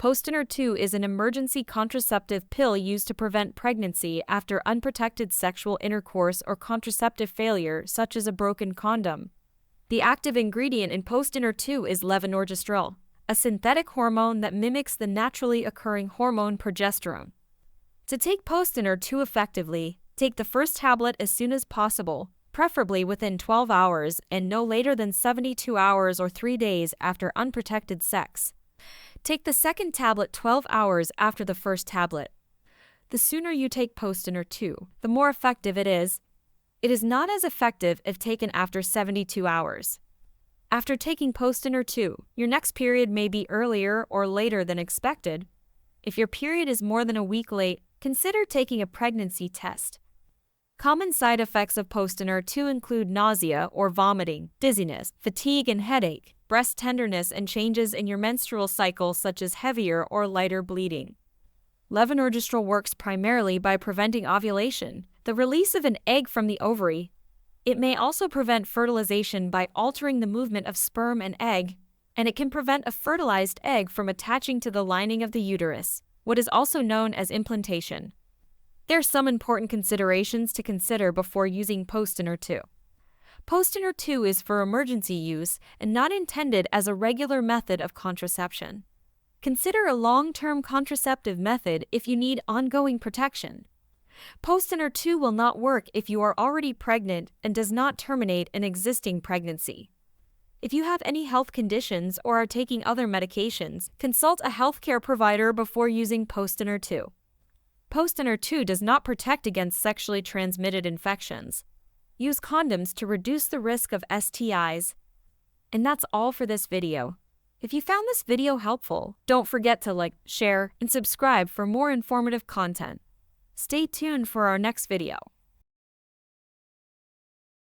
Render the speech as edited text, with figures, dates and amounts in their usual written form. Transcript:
Postinor 2 is an emergency contraceptive pill used to prevent pregnancy after unprotected sexual intercourse or contraceptive failure, such as a broken condom. The active ingredient in Postinor 2 is Levonorgestrel, a synthetic hormone that mimics the naturally occurring hormone progesterone. To take Postinor 2 effectively, take the first tablet as soon as possible, preferably within 12 hours and no later than 72 hours or 3 days after unprotected sex. Take the second tablet 12 hours after the first tablet. The sooner you take Postinor 2, the more effective it is. It is not as effective if taken after 72 hours. After taking Postinor 2, your next period may be earlier or later than expected. If your period is more than a week late, consider taking a pregnancy test. Common side effects of Postinor 2 include nausea or vomiting, dizziness, fatigue and headache, breast tenderness, and changes in your menstrual cycle such as heavier or lighter bleeding. Levonorgestrel works primarily by preventing ovulation, the release of an egg from the ovary. It may also prevent fertilization by altering the movement of sperm and egg, and it can prevent a fertilized egg from attaching to the lining of the uterus, what is also known as implantation. There are some important considerations to consider before using Postinor 2. Postinor 2 is for emergency use and not intended as a regular method of contraception. Consider a long-term contraceptive method if you need ongoing protection. Postinor 2 will not work if you are already pregnant and does not terminate an existing pregnancy. If you have any health conditions or are taking other medications, consult a healthcare provider before using Postinor 2. Postinor 2 does not protect against sexually transmitted infections. Use condoms to reduce the risk of STIs. And that's all for this video. If you found this video helpful, don't forget to like, share, and subscribe for more informative content. Stay tuned for our next video.